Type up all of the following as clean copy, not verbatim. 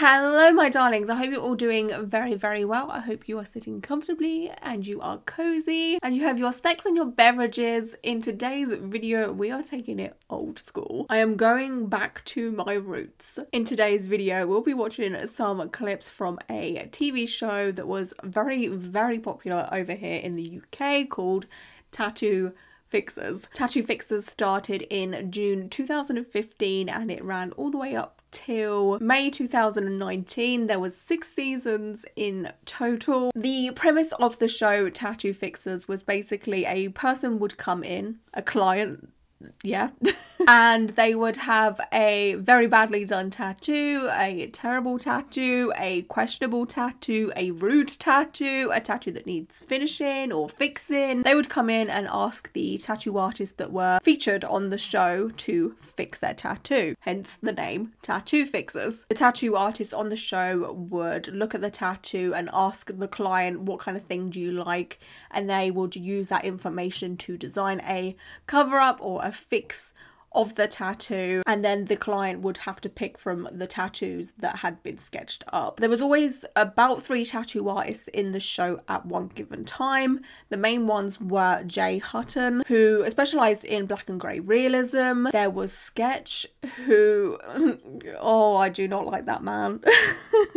Hello my darlings, I hope you're all doing very well. I hope you are sitting comfortably and you are cozy and you have your snacks and your beverages. In today's video we are taking it old school. I am going back to my roots. In today's video we'll be watching some clips from a TV show that was very popular over here in the UK called Tattoo Fixers. Tattoo Fixers started in June 2015 and it ran all the way up till May 2019. There was 6 seasons in total. The premise of the show Tattoo Fixers was basically a person would come in, a client, yeah, and they would have a very badly done tattoo, a terrible tattoo, a questionable tattoo, a rude tattoo, a tattoo that needs finishing or fixing. They would come in and ask the tattoo artists that were featured on the show to fix their tattoo, hence the name Tattoo Fixers. The tattoo artists on the show would look at the tattoo and ask the client, what kind of thing do you like, and they would use that information to design a cover-up or a fix of the tattoo, and then the client would have to pick from the tattoos that had been sketched up. There was always about 3 tattoo artists in the show at one given time. The main ones were Jay Hutton, who specialised in black and grey realism. There was Sketch, who, oh, I do not like that man.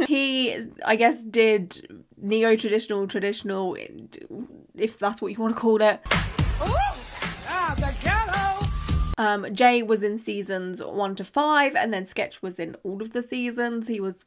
He, I guess, did neo-traditional, traditional, if that's what you want to call it. The ghetto! Jay was in seasons 1 to 5 and then Sketch was in all of the seasons. He was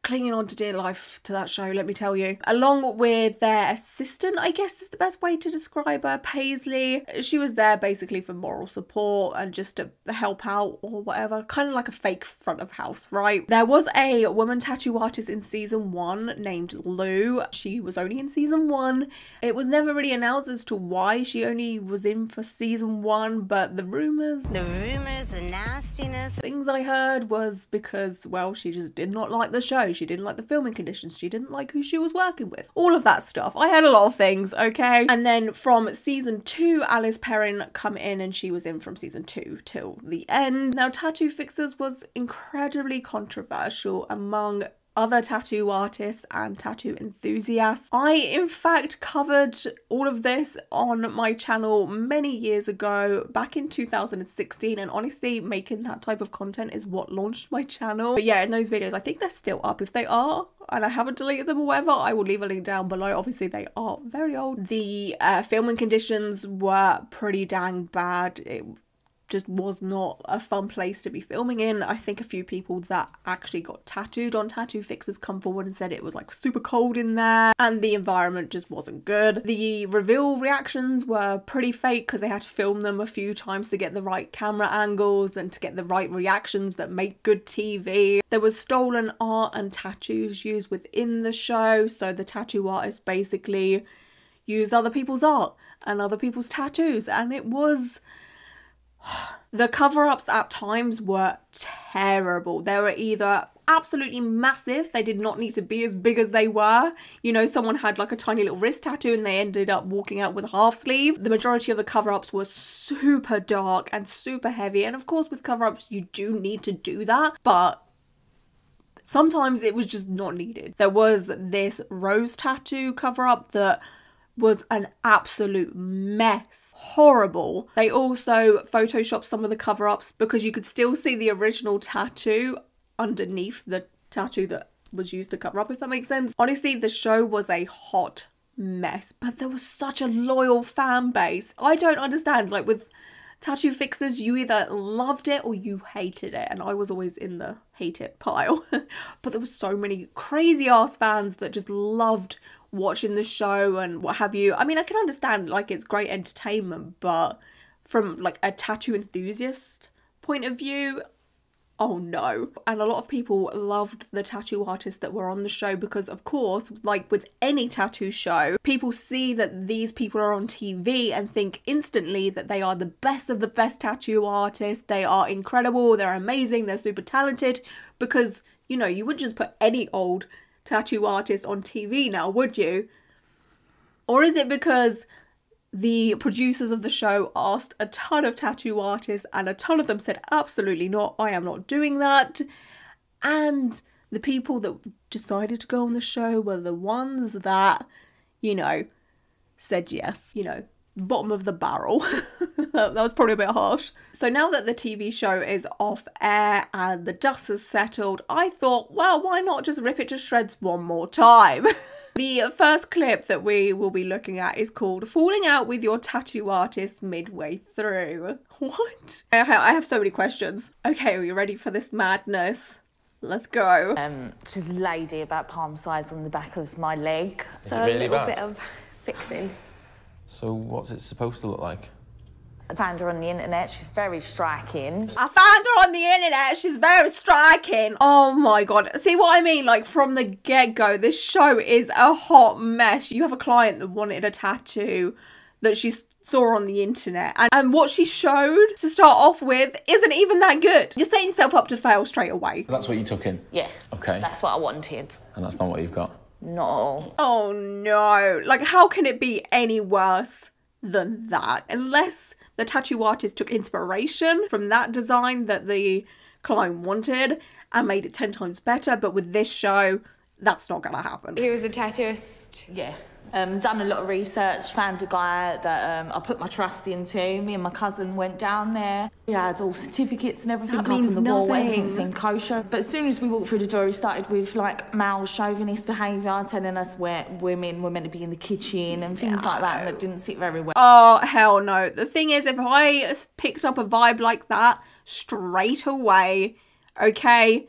clinging on to dear life to that show, let me tell you. Along with their assistant, I guess is the best way to describe her, Paisley. She was there basically for moral support and just to help out or whatever. Kind of like a fake front of house, right? There was a woman tattoo artist in season 1 named Lou. She was only in season 1. It was never really announced as to why she only was in for season 1, but the rumours and nastiness, things I heard was because, well, she just did not like the show. She didn't like the filming conditions. She didn't like who she was working with. All of that stuff. I heard a lot of things, okay? And then from season 2, Alice Perrin come in and she was in from season 2 till the end. Now, Tattoo Fixers was incredibly controversial among other tattoo artists and tattoo enthusiasts. I in fact covered all of this on my channel many years ago, back in 2016, and honestly making that type of content is what launched my channel. But yeah, in those videos, I think they're still up. If they are and I haven't deleted them or whatever, I will leave a link down below. Obviously they are very old. The filming conditions were pretty dang bad. It just was not a fun place to be filming in. I think a few people that actually got tattooed on Tattoo Fixers come forward and said it was like super cold in there and the environment just wasn't good. The reveal reactions were pretty fake because they had to film them a few times to get the right camera angles and to get the right reactions that make good TV. There was stolen art and tattoos used within the show, so the tattoo artist basically used other people's art and other people's tattoos, and it was... The cover-ups at times were terrible. They were either absolutely massive, they did not need to be as big as they were. You know, someone had like a tiny little wrist tattoo and they ended up walking out with a half sleeve. The majority of the cover-ups were super dark and super heavy, and of course with cover-ups you do need to do that, but sometimes it was just not needed. There was this rose tattoo cover-up that was an absolute mess. Horrible. They also photoshopped some of the cover-ups because you could still see the original tattoo underneath the tattoo that was used to cover up, if that makes sense. Honestly, the show was a hot mess, but there was such a loyal fan base. I don't understand, like with Tattoo Fixers, you either loved it or you hated it, and I was always in the hate it pile. But there were so many crazy ass fans that just loved watching the show and what have you. I mean, I can understand like it's great entertainment, but from like a tattoo enthusiast point of view, oh no. And a lot of people loved the tattoo artists that were on the show because of course, like with any tattoo show, people see that these people are on TV and think instantly that they are the best of the best tattoo artists. They are incredible, they're amazing, they're super talented, because you know, you wouldn't just put any old tattoo artist on TV now, would you? Or is it because the producers of the show asked a ton of tattoo artists and a ton of them said absolutely not, I am not doing that, and the people that decided to go on the show were the ones that, you know, said yes, you know, bottom of the barrel. That was probably a bit harsh. So now that the TV show is off air and the dust has settled, I thought, well, why not just rip it to shreds one more time? The first clip that we will be looking at is called Falling Out with Your Tattoo Artist Midway Through. What? I have so many questions. Okay, are you ready for this madness? Let's go. She's lady about palm size on the back of my leg. Is it really a little bad? bit of fixing. So what's it supposed to look like? I found her on the internet. She's very striking. I found her on the internet. She's very striking. Oh my God. See what I mean? Like from the get-go, this show is a hot mess. You have a client that wanted a tattoo that she saw on the internet. And what she showed to start off with isn't even that good. You're setting yourself up to fail straight away. That's what you took in? Yeah. Okay. That's what I wanted. And that's not what you've got? No. Oh no. Like how can it be any worse than that? Unless the tattoo artist took inspiration from that design that the client wanted and made it 10 times better. But with this show, that's not gonna happen. He was a tattooist. Yeah. Done a lot of research, found a guy that I put my trust into. Me and my cousin went down there. We had all certificates and everything That up on means the wall. nothing. Everything seemed kosher. But as soon as we walked through the door, he started with like male chauvinist behaviour, telling us where women were meant to be in the kitchen and things like that, and that didn't sit very well. Oh, hell no. The thing is, if I picked up a vibe like that straight away, okay,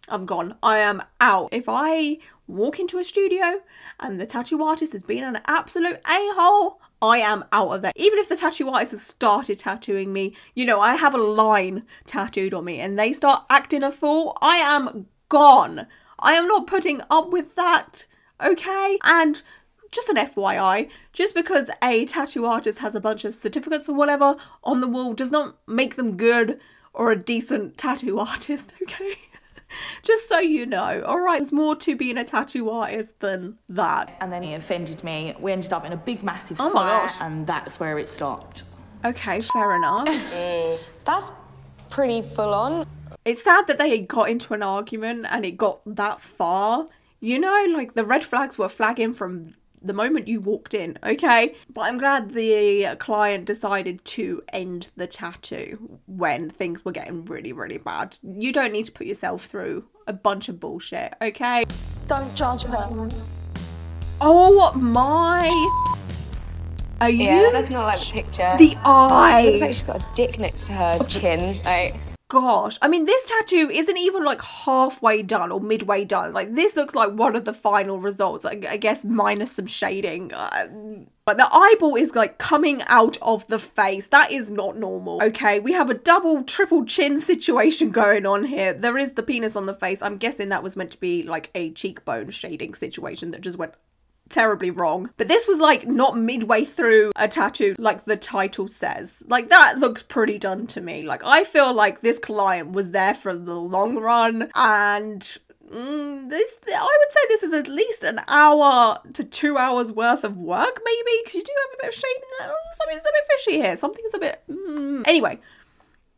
I'm gone. I am out. If I walk into a studio and the tattoo artist has been an absolute a-hole, I am out of there. Even if the tattoo artist has started tattooing me, you know, I have a line tattooed on me and they start acting a fool, I am gone. I am not putting up with that, okay? And just an FYI, just because a tattoo artist has a bunch of certificates or whatever on the wall does not make them good or a decent tattoo artist, okay? Just so you know, alright, there's more to being a tattoo artist than that. And then he offended me. We ended up in a big, massive Oh my fight, gosh. and that's where it stopped. Okay, fair enough. That's pretty full on. It's sad that they got into an argument and it got that far. You know, like the red flags were flagging from the moment you walked in, okay? But I'm glad the client decided to end the tattoo when things were getting really, really bad. You don't need to put yourself through a bunch of bullshit, okay? Don't judge her. Oh my... Are you... Yeah, that's not like the picture. The Looks like eyes! she's got a dick next to her chin. Like, Gosh, I mean, this tattoo isn't even like halfway done or midway done. Like, this looks like one of the final results, I guess minus some shading. But the eyeball is like coming out of the face. That is not normal. Okay, we have a double, triple chin situation going on here. There is the penis on the face. I'm guessing that was meant to be like a cheekbone shading situation that just went terribly wrong. But this was like not midway through a tattoo like the title says. Like that looks pretty done to me. Like I feel like this client was there for the long run, and I would say this is at least an hour to 2 hours worth of work maybe, because you do have a bit of shading there. Something's a bit fishy here. Something's a bit Anyway,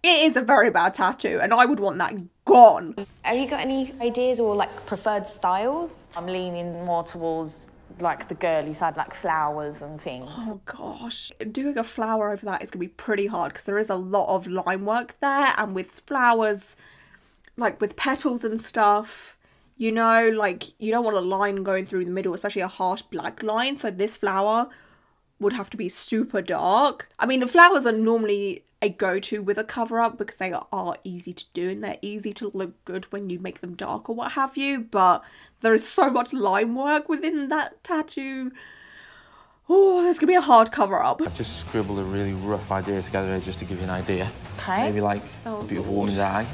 it is a very bad tattoo and I would want that gone. have you got any ideas or like preferred styles? I'm leaning more towards like the girly side, like flowers and things. Oh gosh, doing a flower over that is gonna be pretty hard because there is a lot of line work there, and with flowers, like with petals and stuff, you know, like you don't want a line going through the middle, especially a harsh black line. So this flower would have to be super dark. I mean, the flowers are normally a go-to with a cover-up because they are easy to do and they're easy to look good when you make them dark or what have you, but there is so much line work within that tattoo. Oh, there's gonna be a hard cover-up. I've just scribbled a really rough idea together here just to give you an idea. Okay. Maybe like Oh, a beautiful gosh. woman's eye,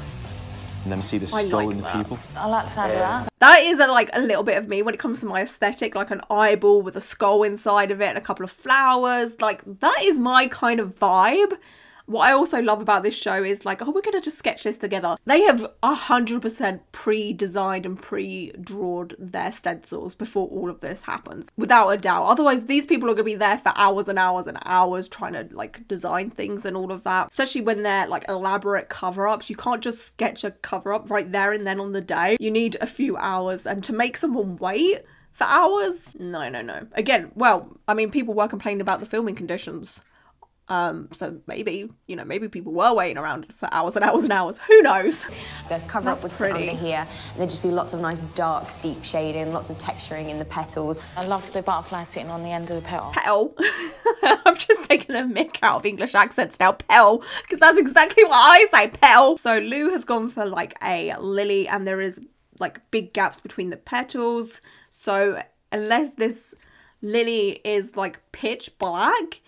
and then see the I skull like in the that. pupil. I like the sound of that. That is like a little bit of me when it comes to my aesthetic, like an eyeball with a skull inside of it and a couple of flowers. Like that is my kind of vibe. What I also love about this show is like, oh, we're gonna just sketch this together. They have 100% pre-designed and pre-drawn their stencils before all of this happens, without a doubt. Otherwise, these people are gonna be there for hours and hours and hours trying to like design things and all of that, especially when they're like elaborate cover-ups. You can't just sketch a cover-up right there and then on the day. You need a few hours, and to make someone wait for hours, no. Again, well, I mean, people were complaining about the filming conditions. So maybe, you know, maybe people were waiting around for hours and hours and hours. Who knows? The cover up would sit under here, and there'd just be lots of nice dark, deep shading, lots of texturing in the petals. I love the butterfly sitting on the end of the petal. Petal. I'm just taking the mick out of English accents now. Petal, because that's exactly what I say. Petal. So Lou has gone for like a lily, and there is like big gaps between the petals. So unless this lily is like pitch black,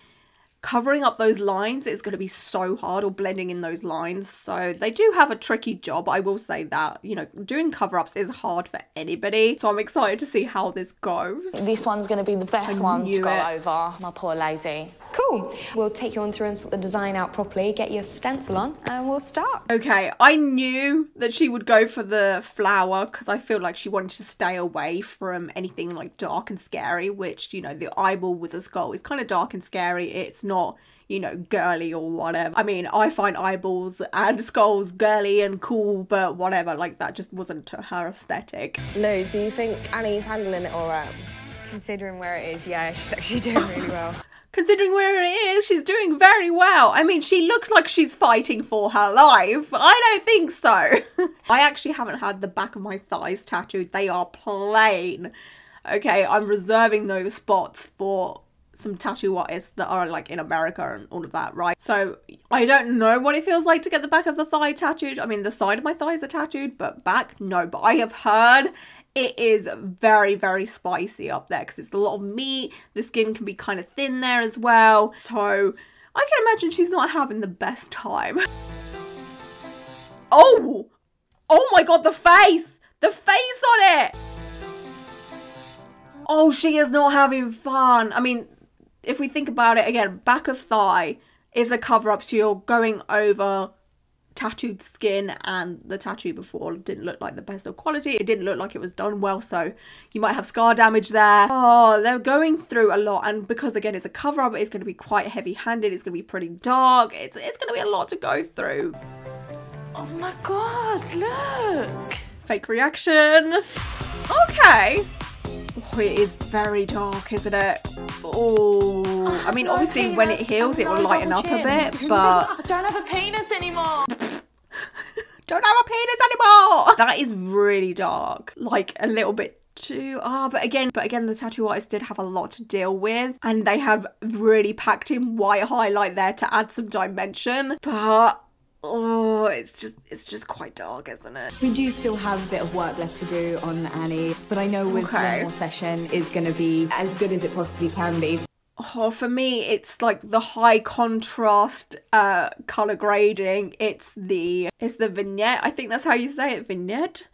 covering up those lines is going to be so hard, or blending in those lines. So they do have a tricky job, I will say that. You know, doing cover-ups is hard for anybody, so I'm excited to see how this goes. This one's going to be the best one to go over, my poor lady. Cool. We'll take you on through and sort the design out properly, get your stencil on, and we'll start. Okay, I knew that she would go for the flower because I feel like she wanted to stay away from anything like dark and scary, which, you know, the eyeball with the skull is kind of dark and scary. It's not, you know, girly or whatever. I mean, I find eyeballs and skulls girly and cool, but whatever, like that just wasn't to her aesthetic. Lou, do you think Annie's handling it all right? Considering where it is, yeah, she's actually doing really well. Considering where it is, she's doing very well. I mean, she looks like she's fighting for her life. I don't think so. I actually haven't had the back of my thighs tattooed. They are plain. Okay, I'm reserving those spots for some tattoo artists that are like in America and all of that, right? So I don't know what it feels like to get the back of the thigh tattooed. I mean, the side of my thighs are tattooed, but back, no. But I have heard it is very, very spicy up there because it's a lot of meat. The skin can be kind of thin there as well. So I can imagine she's not having the best time. Oh my God, the face on it. Oh, she is not having fun. I mean, if we think about it again, back of thigh is a cover-up, so you're going over tattooed skin, and the tattoo before didn't look like the best of quality. It didn't look like it was done well, so you might have scar damage there. Oh, they're going through a lot, and because again it's a cover-up, it's going to be quite heavy-handed. It's going to be pretty dark. It's going to be a lot to go through. Oh my God, look. Fake reaction. Okay. Oh, it is very dark, isn't it? Oh, I mean, obviously when it heals, it will lighten up a bit, but... I don't have a penis anymore. Don't have a penis anymore. That is really dark, like a little bit too. But again, the tattoo artist did have a lot to deal with, and they have really packed in white highlight there to add some dimension. But oh, it's just quite dark, isn't it? We do still have a bit of work left to do on Annie, but I know with one more session is going to be as good as it possibly can be. Oh, for me, it's like the high contrast color grading. It's the vignette. I think that's how you say it, vignette.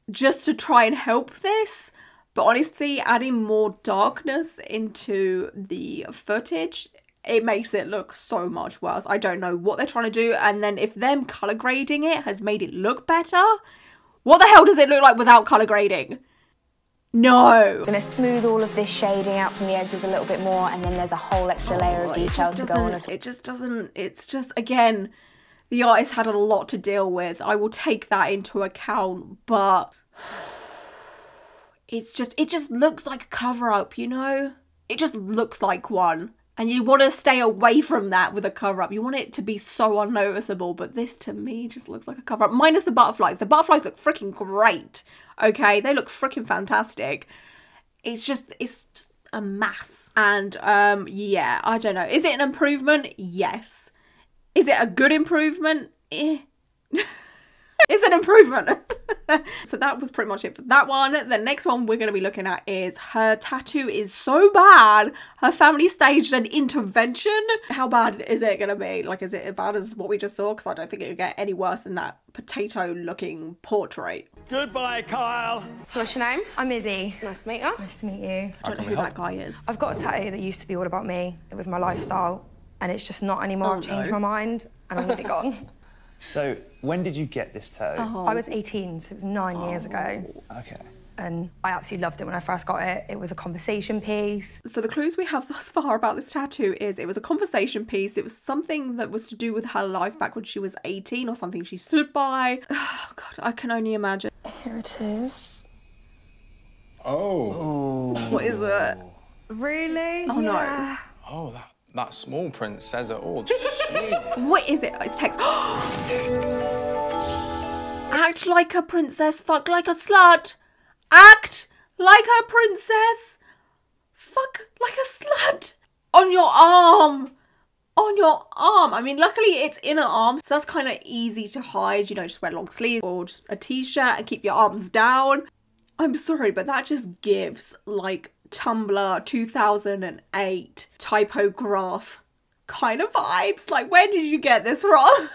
Just to try and help this. But honestly, adding more darkness into the footage, it makes it look so much worse. I don't know what they're trying to do. And then if them color grading it has made it look better, what the hell does it look like without color grading? No. I'm going to smooth all of this shading out from the edges a little bit more, and then there's a whole extra layer of detail to go on as well. It just doesn't, it's just, again, the artist had a lot to deal with. I will take that into account, but it just looks like a cover-up, you know? It just looks like one. And you want to stay away from that with a cover-up. You want it to be so unnoticeable, but this to me just looks like a cover-up. Minus the butterflies. The butterflies look freaking great. Okay, they look freaking fantastic. It's just a mess. And yeah, I don't know. Is it an improvement? Yes. Is it a good improvement? Eh. It's an improvement. So that was pretty much it for that one. The next one we're going to be looking at is her tattoo is so bad. Her family staged an intervention. How bad is it going to be? Like, is it as bad as what we just saw? Because I don't think it would get any worse than that potato-looking portrait. Goodbye, Kyle. So what's your name? I'm Izzy. Nice to meet you. Nice to meet you. I don't know who that guy is. I've got a tattoo that used to be all about me. It was my lifestyle. and it's just not anymore. I've changed my mind and I need it gone. So, when did you get this tattoo? I was 18, so it was 9 years ago. Okay. And I absolutely loved it when I first got it. It was a conversation piece. So the clues we have thus far about this tattoo is it was a conversation piece. It was something that was to do with her life back when she was 18 or something she stood by. Oh, God, I can only imagine. Here it is. Oh. What is it? Really? Oh, no. Oh, that small print says it all. Jesus. What is it? It's text. Act like a princess, fuck like a slut. Act like a princess, fuck like a slut. On your arm. On your arm. I mean, luckily it's inner arm, so that's kind of easy to hide. You know, just wear long sleeves or just a t-shirt and keep your arms down. I'm sorry, but that just gives like Tumblr 2008 typograph kind of vibes. Like, where did you get this from?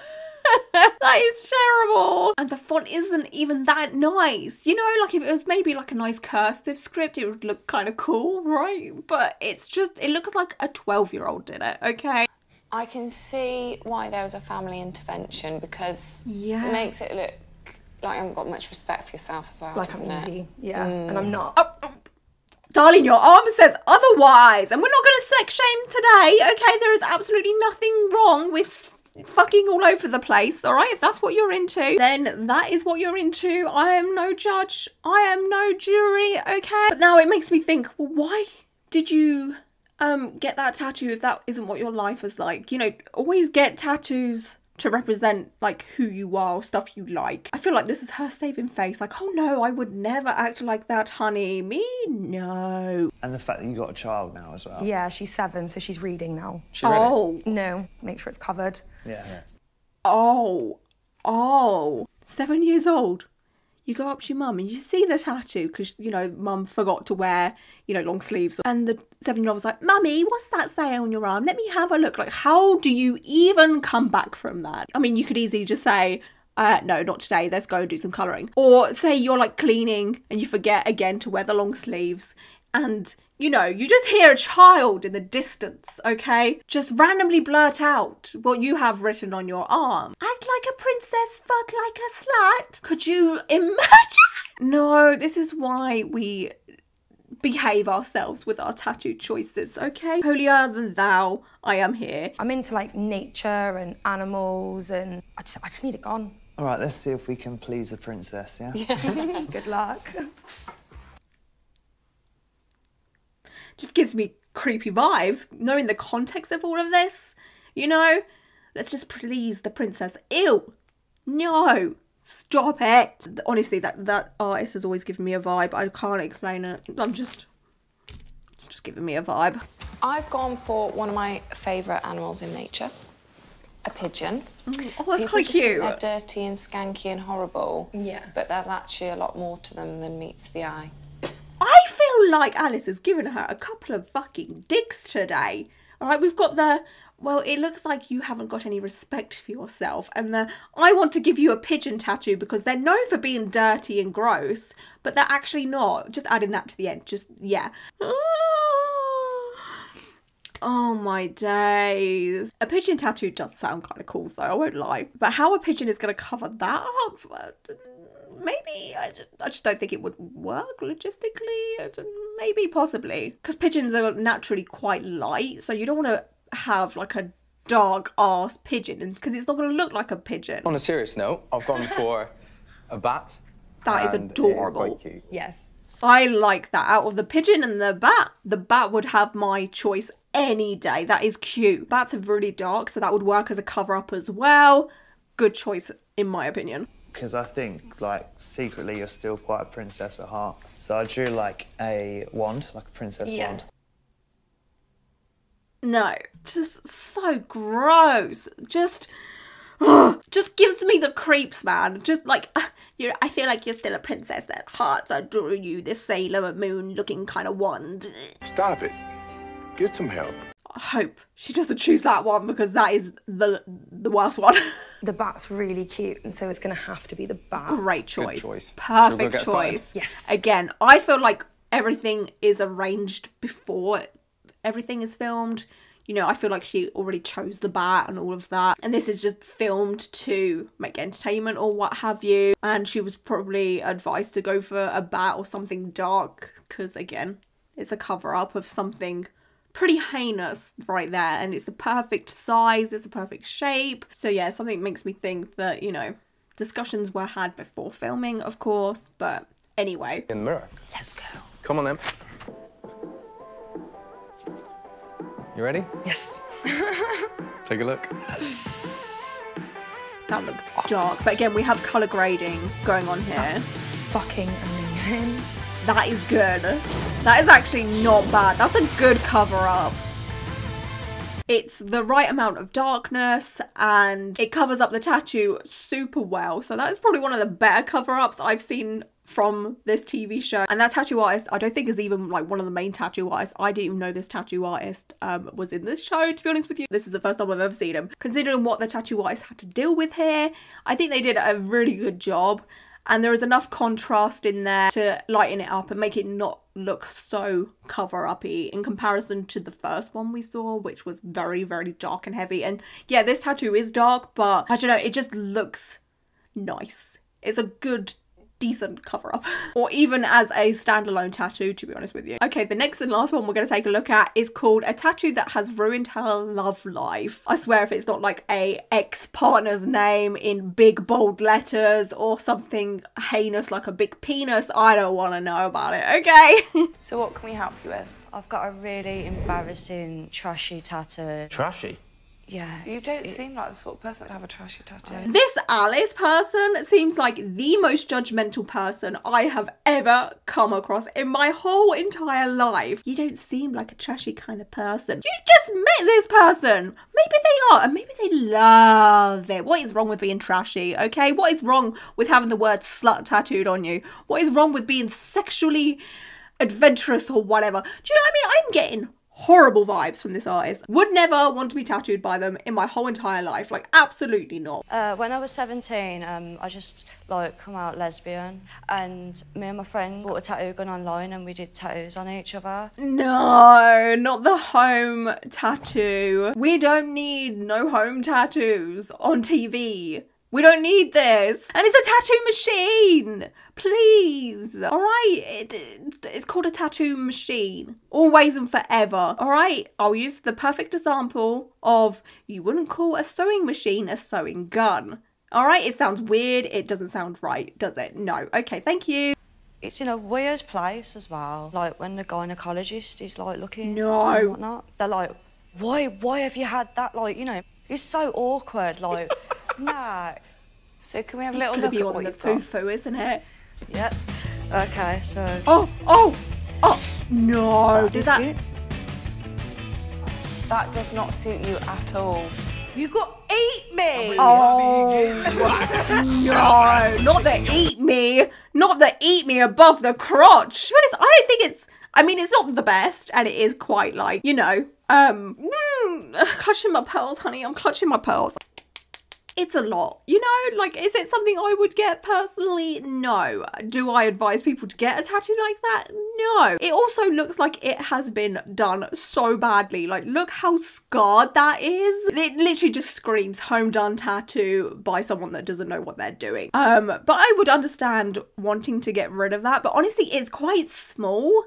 That is terrible. And the font isn't even that nice. You know, like if it was maybe like a nice cursive script, it would look kind of cool, right? But it's just, it looks like a 12-year-old did it, okay? I can see why there was a family intervention because it makes it look like you haven't got much respect for yourself as well, Like I'm easy, yeah, and I'm not. Darling, your arm says otherwise, and we're not going to sex shame today, okay? There is absolutely nothing wrong with fucking all over the place, all right? If that's what you're into, then that is what you're into. I am no judge. I am no jury, okay? But now it makes me think, well, why did you get that tattoo if that isn't what your life was like? You know, always get tattoos to represent like who you are or stuff you like. I feel like this is her saving face, like, oh no, I would never act like that, honey. Me, no. And the fact that you got a child now as well. Yeah, she's 7, so she's reading now. She read it? No, make sure it's covered. Yeah. Oh, 7 years old. You go up to your mum and you see the tattoo because, you know, mum forgot to wear, you know, long sleeves. And the 7-year-old was like, Mummy, what's that say on your arm? Let me have a look. Like, how do you even come back from that? I mean, you could easily just say, no, not today. Let's go and do some colouring. Or say you're like cleaning and you forget again to wear the long sleeves. And, you know, you just hear a child in the distance, okay? Just randomly blurt out what you have written on your arm. Act like a princess, fuck like a slut. Could you imagine? No, this is why we behave ourselves with our tattoo choices, okay? Holier than thou, I am here. I'm into like nature and animals and I just need it gone. All right, let's see if we can please the princess, yeah? Good luck. Just gives me creepy vibes, knowing the context of all of this, you know? Let's just please the princess. Ew! No! Stop it! Honestly, that artist has always given me a vibe. I can't explain it. It's just giving me a vibe. I've gone for one of my favourite animals in nature, a pigeon. Oh, that's kind of cute. They're dirty and skanky and horrible. Yeah. But there's actually a lot more to them than meets the eye. I feel like Alice has given her a couple of fucking dicks today. All right, we've got the, well, it looks like you haven't got any respect for yourself. And the, I want to give you a pigeon tattoo because they're known for being dirty and gross, but they're actually not. Just adding that to the end, just, yeah. Oh my days. A pigeon tattoo does sound kind of cool though, I won't lie. But how a pigeon is going to cover that up? Maybe, I just don't think it would work logistically. Maybe, possibly. Because pigeons are naturally quite light, so you don't want to have like a dark ass pigeon because it's not going to look like a pigeon. On a serious note, I've gone for a bat. That is adorable. It is quite cute. Yes. I like that. Out of the pigeon and the bat would have my choice any day. That is cute. Bats are really dark, so that would work as a cover up as well. Good choice, in my opinion. Because I think, like, secretly you're still quite a princess at heart. So I drew, like, a wand, like a princess wand. No, just so gross. Just gives me the creeps, man. Just like, I feel like you're still a princess at heart, so I drew you this Sailor Moon looking kind of wand. Stop it. Get some help. I hope she doesn't choose that one because that is the worst one. The bat's really cute, and so it's going to have to be the bat. Great choice. Good choice. Perfect choice. Yes. Again, I feel like everything is arranged before everything is filmed. you know, I feel like she already chose the bat and all of that. And this is just filmed to make entertainment or what have you. And she was probably advised to go for a bat or something dark because, again, it's a cover-up of something pretty heinous right there. And it's the perfect size, it's the perfect shape. So yeah, something makes me think that, you know, discussions were had before filming, of course. But anyway. In the mirror. Let's go. Come on then. You ready? Yes. Take a look. That looks dark. But again, we have colour grading going on here. That's fucking amazing. That is good. That is actually not bad. That's a good cover-up. It's the right amount of darkness and it covers up the tattoo super well. So that is probably one of the better cover-ups I've seen from this TV show. And that tattoo artist, I don't think is even like one of the main tattoo artists. I didn't even know this tattoo artist was in this show, to be honest with you. This is the first time I've ever seen him. Considering what the tattoo artist had to deal with here, I think they did a really good job. And there is enough contrast in there to lighten it up and make it not look so cover-uppy in comparison to the first one we saw, which was very, very dark and heavy. And yeah, this tattoo is dark, but I don't know, it just looks nice. It's a good, decent cover-up. Or even as a standalone tattoo, to be honest with you. Okay, the next and last one we're going to take a look at is called A Tattoo That Has Ruined Her Love Life. I swear if it's not like a ex-partner's name in big bold letters or something heinous like a big penis, I don't want to know about it, okay? So what can we help you with? I've got a really embarrassing, trashy tattoo. Trashy? Yeah. You don't seem like the sort of person to have a trashy tattoo. This Alice person seems like the most judgmental person I have ever come across in my whole entire life. You don't seem like a trashy kind of person. You just met this person. Maybe they are, and maybe they love it. What is wrong with being trashy, okay? What is wrong with having the word slut tattooed on you? What is wrong with being sexually adventurous or whatever? Do you know what I mean? I'm getting horrible vibes from this artist. Would never want to be tattooed by them in my whole entire life. Like, absolutely not. When I was 17, I just, like, come out lesbian. And me and my friend bought a tattoo gun online and we did tattoos on each other. No, not the home tattoo. We don't need no home tattoos on TV. We don't need this. And it's a tattoo machine. Please. All right. It's called a tattoo machine. Always and forever. All right. I'll use the perfect example of you wouldn't call a sewing machine a sewing gun. All right. It sounds weird. It doesn't sound right, does it? No. Okay. Thank you. It's in a weird place as well. Like when the gynecologist is like looking no. and whatnot. They're like, why have you had that? Like, you know, it's so awkward. Like, nah. So can we have a little look at what you've got? It's gonna be on the foo-foo, isn't it? Yep. Okay, so... Oh! No! Did that... That does not suit you at all. You got eat me! Oh! No! Not the eat me! Not the eat me above the crotch! To be honest, I don't think it's... I mean, it's not the best, and it is quite like, you know, clutching my pearls, honey. I'm clutching my pearls. It's a lot, you know, like, is it something I would get personally? No. Do I advise people to get a tattoo like that? No. It also looks like it has been done so badly. Like, look how scarred that is. It literally just screams home done tattoo by someone that doesn't know what they're doing. But I would understand wanting to get rid of that. But honestly, it's quite small.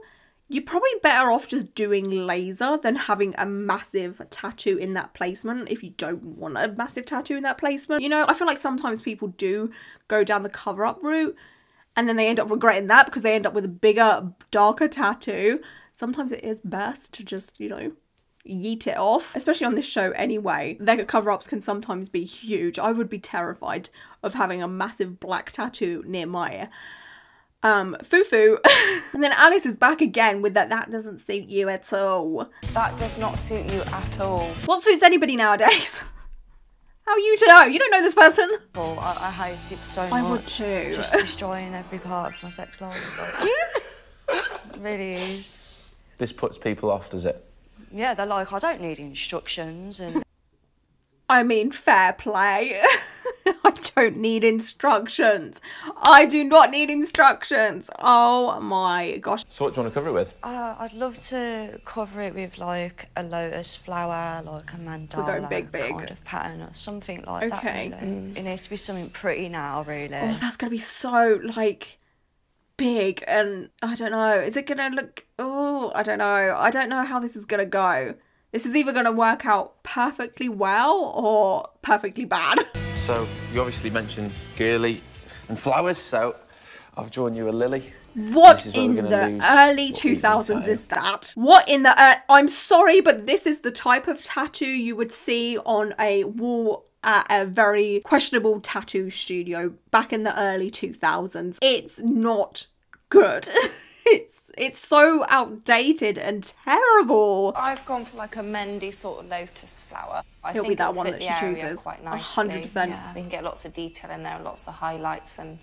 You're probably better off just doing laser than having a massive tattoo in that placement if you don't want a massive tattoo in that placement. You know, I feel like sometimes people do go down the cover-up route and then they end up regretting that because they end up with a bigger, darker tattoo. Sometimes it is best to just, you know, yeet it off, especially on this show anyway. Their cover-ups can sometimes be huge. I would be terrified of having a massive black tattoo near my foo-foo. And then Alice is back again with that doesn't suit you at all. That does not suit you at all. What suits anybody nowadays? How are you to know? You don't know this person. Oh, I hate it so much. I would too. Just destroying every part of my sex life. Like, it really is. This puts people off, does it? Yeah, they're like, I don't need instructions and... I mean, fair play. I don't need instructions. I do not need instructions. Oh my gosh. So what do you want to cover it with? I'd love to cover it with like a lotus flower, like a mandala big. kind of pattern or something like that. Okay. Really. It needs to be something pretty now, really. Oh, that's gonna be so like big, and I don't know. Is it gonna look? Oh, I don't know. I don't know how this is gonna go. This is either gonna work out perfectly well or perfectly bad. So you obviously mentioned girly and flowers, so I've drawn you a lily. What in the early 2000s is that? What in the... I'm sorry, but this is the type of tattoo you would see on a wall at a very questionable tattoo studio back in the early 2000s. It's not good. It's so outdated and terrible. I've gone for like a Mendy sort of lotus flower. It'll be that one that she chooses. Quite nicely. 100%. Yeah. We can get lots of detail in there, lots of highlights and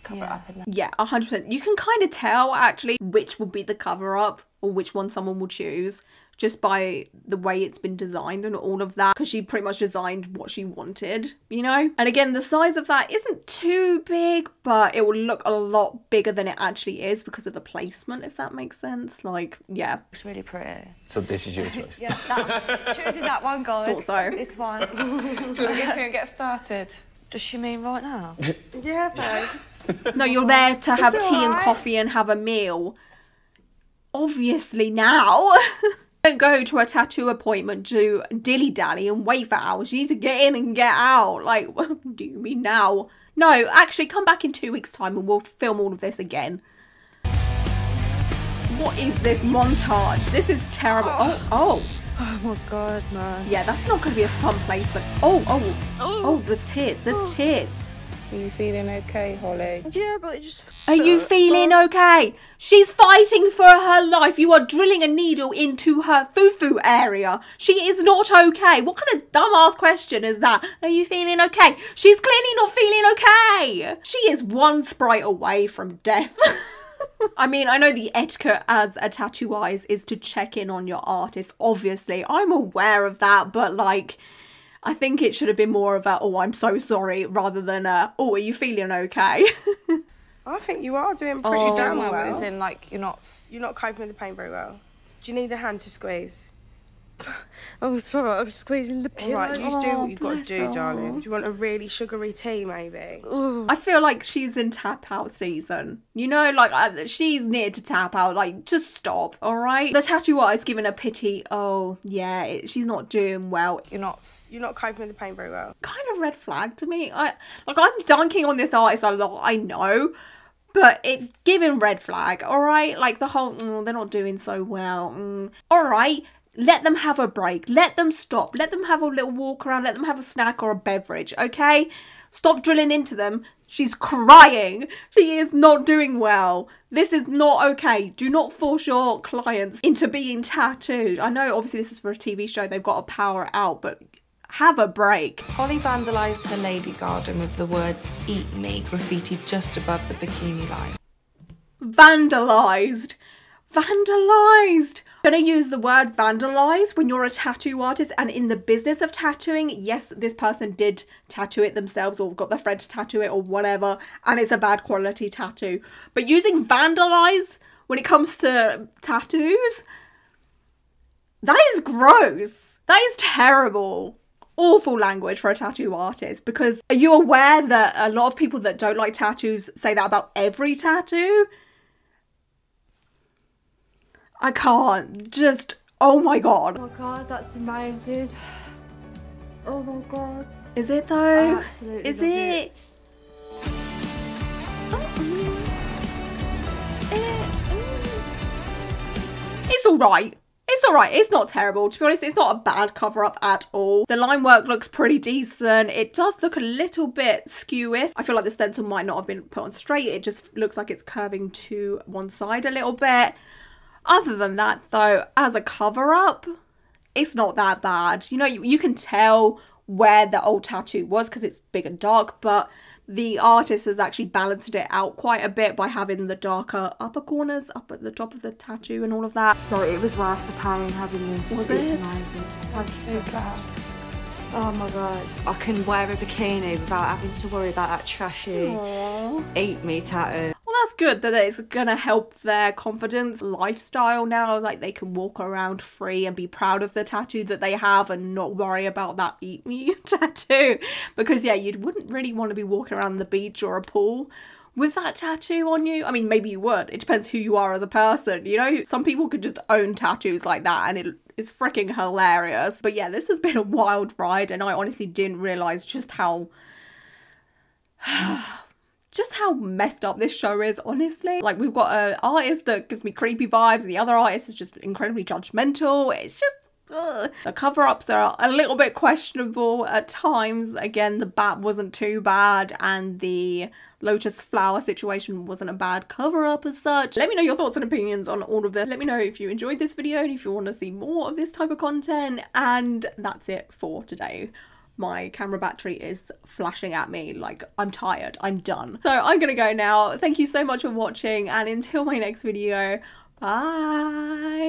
cover it up in there. Yeah, 100%. You can kind of tell actually which will be the cover up or which one someone will choose just by the way it's been designed and all of that, because she pretty much designed what she wanted, you know? And again, the size of that isn't too big, but it will look a lot bigger than it actually is because of the placement, if that makes sense. Like, yeah. It's really pretty. So this is your choice? Yeah, choosing that one, guys. Thought so. This one. Do you want to get through and get started? Does she mean right now? Yeah, babe. No, you're there to have tea and coffee and have a meal. Obviously now. Don't go to a tattoo appointment to dilly-dally and wait for hours. You need to get in and get out. Like, what do you mean now? No, actually, come back in 2 weeks' time and we'll film all of this again. What is this montage? This is terrible. Oh my God, man. Yeah, that's not going to be a fun placement. Oh, there's tears. There's tears. Are you feeling okay, Holly? Yeah, but it just... Are you feeling okay? She's fighting for her life. You are drilling a needle into her foo-foo area. She is not okay. What kind of dumbass question is that? Are you feeling okay? She's clearly not feeling okay. She is one sprite away from death. I mean, I know the etiquette as a tattoo artist is to check in on your artist. Obviously, I'm aware of that, but like... I think it should have been more of a, oh, I'm so sorry, rather than a, oh, are you feeling okay? I think you are doing pretty damn well. As in, like, you're not coping with the pain very well. Do you need a hand to squeeze? Oh, sorry, I'm squeezing the pillow. Right, you do what you've got to do, darling. Do you want a really sugary tea, maybe? I feel like she's in tap out season. You know, like, she's near to tap out. Like, just stop, all right? The tattoo artist giving her pity. Oh, yeah, she's not doing well. You're not coping with the pain very well. Kind of red flag to me. I'm dunking on this artist a lot, I know. But it's giving red flag, all right? Like, the whole, they're not doing so well. All right. Let them have a break. Let them stop. Let them have a little walk around. Let them have a snack or a beverage, okay? Stop drilling into them. She's crying. She is not doing well. This is not okay. Do not force your clients into being tattooed. I know, obviously, this is for a TV show. They've got to power it out, but have a break. Holly vandalised her lady garden with the words "Eat Me" graffitied just above the bikini line. Vandalised. Vandalised. I'm gonna use the word vandalize when you're a tattoo artist and in the business of tattooing. Yes, this person did tattoo it themselves or got their friend to tattoo it or whatever, and it's a bad quality tattoo. But using vandalize when it comes to tattoos, that is gross. That is terrible. Awful language for a tattoo artist, because are you aware that a lot of people that don't like tattoos say that about every tattoo? I can't. Just, oh my God. Oh my God, that's amazing. Oh my God. Is it though? I absolutely Is love it? It's alright. It's alright. It's not terrible. To be honest, it's not a bad cover up at all. The line work looks pretty decent. It does look a little bit skew-ish. I feel like the stencil might not have been put on straight. It just looks like it's curving to one side a little bit. Other than that, though, as a cover-up, it's not that bad. You know, you can tell where the old tattoo was because it's big and dark, but the artist has actually balanced it out quite a bit by having the darker upper corners up at the top of the tattoo and all of that. No, it was worth the pain having this. Was it's it? amazing. I'm so glad. Oh my god, I can wear a bikini without having to worry about that trashy eat me tattoo. Well, that's good that it's gonna help their confidence lifestyle now. Like, they can walk around free and be proud of the tattoo that they have and not worry about that eat me tattoo. Because yeah, you wouldn't really want to be walking around the beach or a pool with that tattoo on you. I mean, maybe you would. It depends who you are as a person, you know? Some people could just own tattoos like that and it's freaking hilarious. But yeah, this has been a wild ride, and I honestly didn't realise just how messed up this show is, honestly. Like, we've got an artist that gives me creepy vibes, and the other artist is just incredibly judgmental. It's just, ugh. The cover-ups are a little bit questionable at times. Again, the bat wasn't too bad, and the lotus flower situation wasn't a bad cover-up as such. Let me know your thoughts and opinions on all of this. Let me know if you enjoyed this video and if you want to see more of this type of content. And that's it for today. My camera battery is flashing at me, like, I'm tired, I'm done. So I'm gonna go now. Thank you so much for watching, and until my next video, bye.